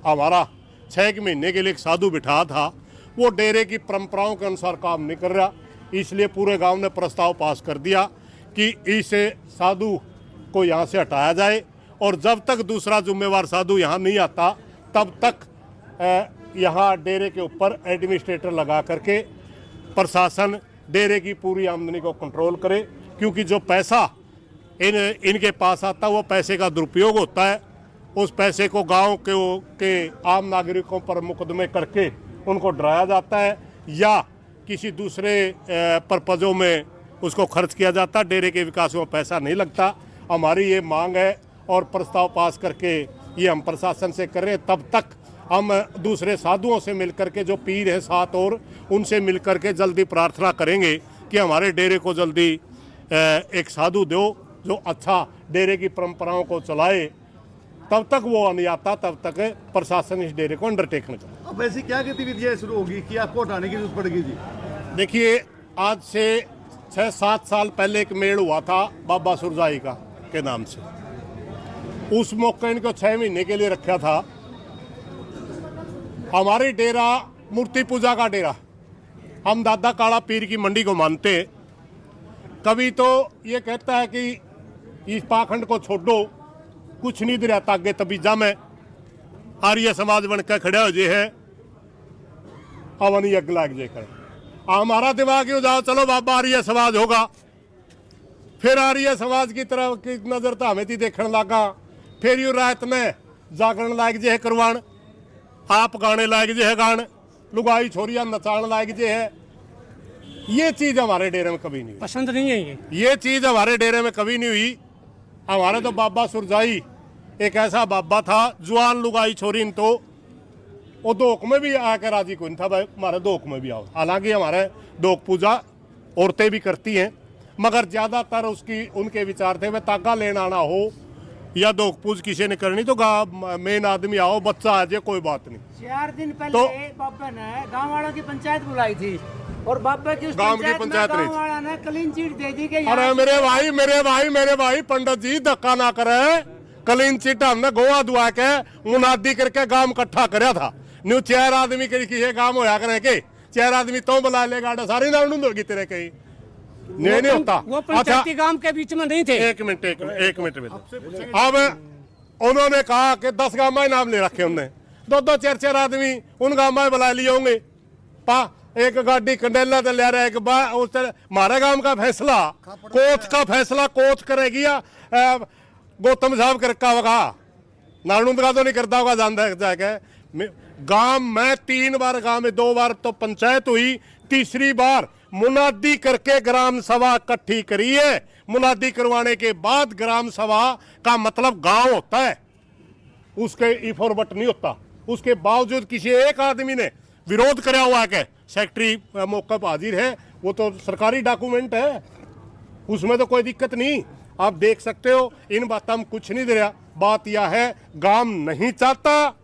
हमारा 6 महीने के लिए एक साधु बिठा था, वो डेरे की परंपराओं के अनुसार काम नहीं कर रहा। इसलिए पूरे गांव ने प्रस्ताव पास कर दिया कि इस साधु को यहाँ से हटाया जाए, और जब तक दूसरा जिम्मेवार साधु यहाँ नहीं आता तब तक यहाँ डेरे के ऊपर एडमिनिस्ट्रेटर लगा करके प्रशासन डेरे की पूरी आमदनी को कंट्रोल करे। क्योंकि जो पैसा इनके पास आता है वो पैसे का दुरुपयोग होता है। उस पैसे को गांव के आम नागरिकों पर मुकदमे करके उनको डराया जाता है या किसी दूसरे पर्पज़ों में उसको खर्च किया जाता। डेरे के विकास में पैसा नहीं लगता। हमारी ये मांग है और प्रस्ताव पास करके ये हम प्रशासन से कर रहे हैं। तब तक हम दूसरे साधुओं से मिलकर के, जो पीर हैं साथ, और उनसे मिलकर के जल्दी प्रार्थना करेंगे कि हमारे डेरे को जल्दी एक साधु दो जो अच्छा डेरे की परंपराओं को चलाए। तब तक वो नहीं आता, तब तक प्रशासन इस डेरे को अंडरटेक न करे। अब ऐसी क्या गतिविधियां शुरू होगी कि आपको हटाने की जरूरत पड़ेगी जी? देखिए, आज से 6-7 साल पहले एक मेल हुआ था बाबा सुरजाई का के नाम से। उस मौके इनको 6 महीने के लिए रखा था। हमारी डेरा मूर्ति पूजा का डेरा, हम दादा काला पीर की मंडी को मानते। कभी तो ये कहता है कि इस पाखंड को छोड़ो, कुछ नहीं रहता आगे, तभी जा मैं आर्य समाज बन के खड़ा हो जे है, अवन यज्ञ लाग जे कर। हमारा दिमाग यूँ जाओ, चलो बाबा आर्य समाज होगा, फिर आर्य समाज की तरफ की नजर तो हमें थी देखने लगा। फिर यूँ रात में जागरण लायक जे है करवान, आप गाने लायक जे है गान, लुगाई छोरियां नचान लायक जे है। ये चीज हमारे डेरे में कभी नहीं हुई, पसंद नहीं है ये चीज हमारे डेरे में कभी नहीं हुई। हमारे तो बाबा सुरजाई एक ऐसा बाबा था, जुआन लुगाई छोरी न तो वो दोक में भी आकर राजी कोई नहीं था, भाई हमारे दोक में भी आओ। हालांकि हमारे दोक पूजा औरतें भी करती हैं, मगर ज़्यादातर उसकी उनके विचार थे, वह तागा लेना आना हो या दोक पूज किसी ने करनी तो मेन आदमी आओ, बच्चा आ जाए, कोई बात नहीं। 4 दिन पहले बाबा ने गांव वालों की पंचायत बुलाई थी और बाबा की गांव की पंचायत गांव वाला ने क्लीन चिट दे दी कि अरे मेरे भाई पंडित जी धक्का ना करे। क्लीन चिट हमने गोवा दुआ के मुनादी करके गांव इकट्ठा कराया था। न्यू 4 आदमी किसी गांव होया करे के 4 आदमी तो बुला ले गाड़ा सारी ना होगी तेरे कहीं नहीं होता। वो पंचायती गांव के बीच में नहीं थे। एक मिनट अब उन्होंने कहा कि 10 गांव में नाम ले रखे उनने, 2-2 4-4 आदमी उन गांव में बुला लिए होंगे। एक गाड़ी कंडेला तो ले रहा है कि हमारे गांव का फैसला कोच करेगी या गौतम साहब करका होगा, नानुंद का तो नहीं करता होगा जानता जाके। गांव में 3 बार, गांव में 2 बार तो पंचायत हुई, तीसरी बार मुनादी करके ग्राम सभा इकट्ठी करी है। मुनादी करवाने के बाद ग्राम सभा का मतलब गांव होता है, उसके इफोरबट नहीं होता। उसके बावजूद किसी एक आदमी ने विरोध कराया हुआ है, सेक्रेटरी मौके पर हाजिर है, वो तो सरकारी डॉक्यूमेंट है, उसमें तो कोई दिक्कत नहीं। आप देख सकते हो, इन बातों में कुछ नहीं दे रहा। बात यह है, गांव नहीं चाहता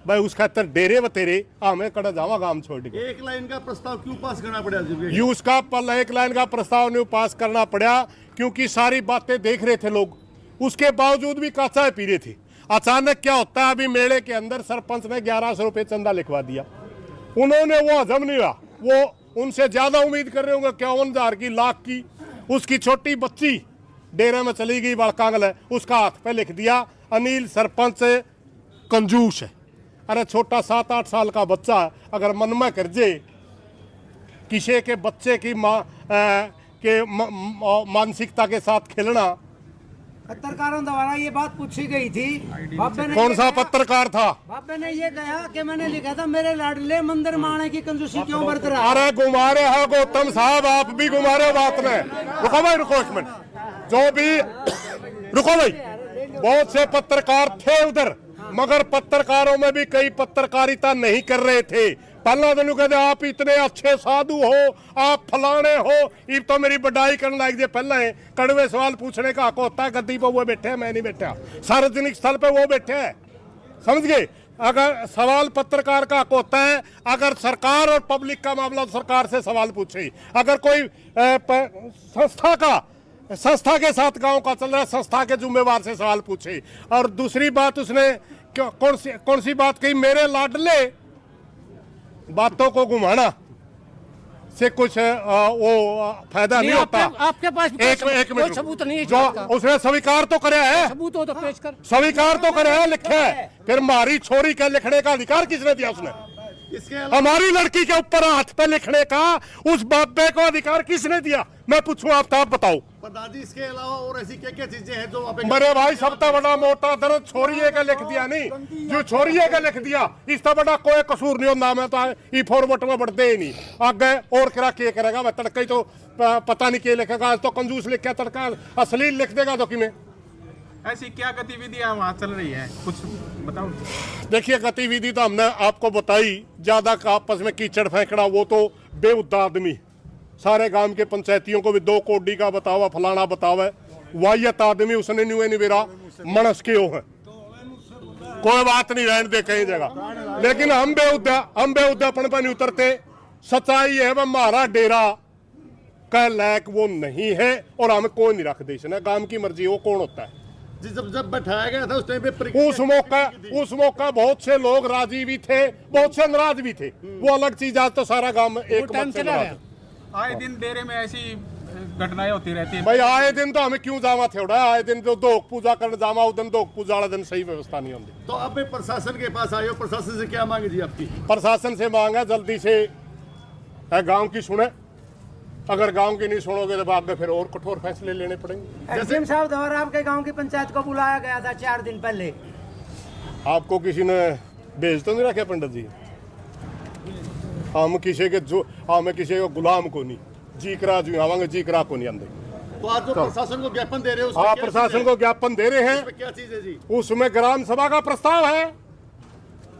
भाई, उसका तर डेरे व तेरे हमें कड़ा जावा गांव छोड़ के। 1 लाइन का प्रस्ताव क्यों पास करना पड़ा? उसका 1 लाइन का प्रस्ताव नहीं पास करना पड़ा क्योंकि सारी बातें देख रहे थे लोग, उसके बावजूद भी काचा पी रहे थे। अचानक क्या होता है, अभी मेले के अंदर सरपंच ने 1100 रुपये चंदा लिखवा दिया। उन्होंने वो हजम नहीं हुआ, वो उनसे ज्यादा उम्मीद कर रहे होंगे 51,000 की, लाख की। उसकी छोटी बच्ची डेरे में चली गई, बड़कांगल है, उसका हाथ पे लिख दिया अनिल सरपंच कंजूस है। अरे छोटा 7-8 साल का बच्चा अगर मन में कर जे किसी के बच्चे की मानसिकता के साथ खेलना। पत्रकारों द्वारा ये बात पूछी गई थी, बाबा ने कौन सा पत्रकार था? बाबा ने ये कहा कि मैंने लिखा था मेरे लाडले मंदिर माने की कंजूसी क्यों बरत रहा। अरे घुमारे हो गौतम साहब, आप भी घुमारे हो बात में। रुको भाई, रुको एक मिनट, जो भी रुको भाई, बहुत से पत्रकार थे उधर, मगर पत्रकारों में भी कई पत्रकारिता नहीं कर रहे थे। पहला दिन कहते आप इतने अच्छे साधु हो, आप फलाने हो, ये तो मेरी बड़ाई करने लायक जे पहला है। कड़वे सवाल पूछने का हक होता है, गद्दी पर वो बैठे हैं, मैं नहीं बैठा, सार्वजनिक स्थल पे वो बैठे हैं, समझ गए। अगर सवाल पत्रकार का हक होता है, अगर सरकार और पब्लिक का मामला तो सरकार से सवाल पूछे। अगर कोई संस्था के साथ गांव का चल रहा है, संस्था के जिम्मेवार से सवाल पूछे। और दूसरी बात उसने कौन सी बात कही? मेरे लाडले बातों को घुमाना से कुछ वो फायदा नहीं होता। आपके पास एक कोई मिनट, सबूत नहीं है इस जो बात का। उसने स्वीकार तो करे है, सबूत हो तो पेश कर। स्वीकार तो करे है, लिखे है। फिर हमारी छोरी का लिखने का अधिकार किसने दिया? उसने। इसके अलावा हमारी लड़की के ऊपर हाथ पे लिखने का उस बाबे को अधिकार किसने दिया? मैं पूछूं आप बताओ। प्रधान जी, इसके अलावा और ऐसी क्या क्या चीजें हैं जो आप मेरे भाई सबसे बड़ा मोटा दर्द छोरिए का लिख दिया नहीं, जो छोरिए का लिख दिया इससे बड़ा कोई कसूर नहीं होता। मैं तो ई फॉर्मेट में बढ़ते ही नहीं आगे और करा के करेगा। मैं तड़का ही तो पता नहीं क्या लिखेगा। आज तो कंजूस लिख के तड़का अश्लील लिख देगा तो कि में। ऐसी क्या गतिविधियां वहाँ चल रही है, कुछ बताओ। देखिए गतिविधि तो हमने आपको बताई, ज्यादा का आपस में कीचड़ फेंकना वो तो बेहुदा आदमी। सारे गांव के पंचायतियों को भी 2 कोडी का बतावा, फलाना बतावा, वाहियत आदमी उसने नहीं मेरा मनस के हो है। कोई बात नहीं, रहने दे कहीं जगह। लेकिन हम बेहुदापन पर नहीं उतरते। सच्चाई है वह हमारा डेरा का लायक वो नहीं है और हमें कोई नहीं रख दे। इसने गांव की मर्जी वो कौन होता है? जब बैठाया गया था उस टाइम पे उस मौका बहुत से लोग राजी भी थे, बहुत से नाराज भी थे, वो अलग चीज। आज तो सारा गांव एक मत से नाराज है। आए दिन डेरे में ऐसी घटनाएं होती रहती है। भाई आए दिन तो हमें क्यों जावा थोड़ा, आए दिन तो दोख पूजा करने जावा, उस दिन दोख पूजा वाले दिन सही व्यवस्था नहीं होती। तो अब प्रशासन के पास आए हो, प्रशासन से क्या मांगे जी आपकी? प्रशासन से मांगा जल्दी से गांव की सुने। अगर गांव की नहीं सुनोगे तो आगे फिर और कठोर फैसले लेने पड़ेंगे। एसडीएम साहब द्वारा आपके गांव की पंचायत को बुलाया गया था 4 दिन पहले। आपको किसी ने भेज तो नहीं रखे पंडित जी? हम किसी के गुलाम को नहीं जीकरा जो आवांगे, जीकरा को नहीं आंदे। तो आज जो प्रशासन को ज्ञापन दे रहे हो उसमें हाँ, क्या प्रशासन चीज़ है? को ज्ञापन दे रहे हैं। उसमें क्या चीज है जी? उसमें ग्राम सभा का प्रस्ताव है।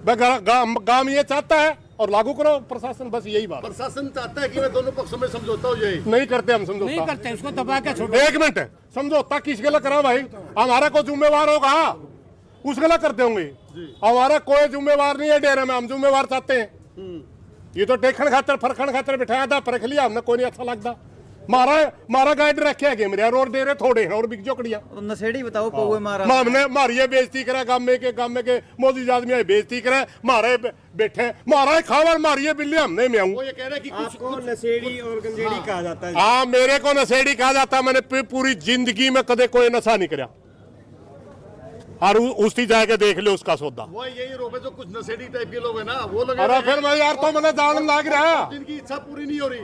गांव ये चाहता है और लागू करो प्रशासन, बस यही बात। प्रशासन चाहता है कि वे दोनों पक्षों में समझौता हो जाए। नहीं करते हम नहीं समझौता। करते, उसको दबा के छोड़ो। एक मिनट, समझौता किसके लिए करा भाई? हमारा कोई जिम्मेवार होगा उसके लिए करते होंगे। हमारा कोई जिम्मेवार नहीं है डेरे में, हम जिम्मेवार चाहते हैं। ये तो टेखन खातर फरखन खातर बिठाया था, परख लिया हमने, कोई नहीं अच्छा लगता। मारा गाइड रखे है मेरे और डेरे थोड़े हैं और बिक जोकड़िया नशेड़ी बताओ पौवे मारा हमने मारिए बेइज्जती करा। गाँव में के मोदी आदमी बेइज्जती करे, मारे बैठे मारा खावर मारिए बिल्ली हमने में आऊँ। वो ये कह रहे हैं कि आपको नशेड़ी और गंजेड़ी कहा जाता है। हाँ, मेरे को नशेड़ी कहा जाता है। मैंने पूरी जिंदगी में कदे कोई नशा नहीं करा। और उसकी जाके देख ले उसका सौदा। वो यही रोक है जो कुछ नशेड़ी टाइप के लोग हैं ना, वो लोग अरे फिर मैं यार तो मैंने जान लग रहा है। जिनकी इच्छा पूरी नहीं हो रही,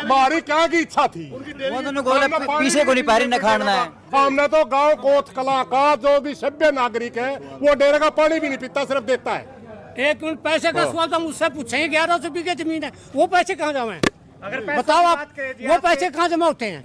मारी क्या की इच्छा थी? उनकी डेरी वो दोनों गोले पीछे को नहीं पारी न खाना है। हमने तो गांव कोत कला का जो भी सभ्य नागरिक है वो डेरे का पानी भी नहीं पीता, सिर्फ देता है। 1 मिनट, पैसे का सवाल तो मुझसे पूछेंगे। 1100 बीघे जमीन है, वो पैसे कहाँ जमा है? अगर बताओ आप, वो पैसे कहाँ जमा होते हैं?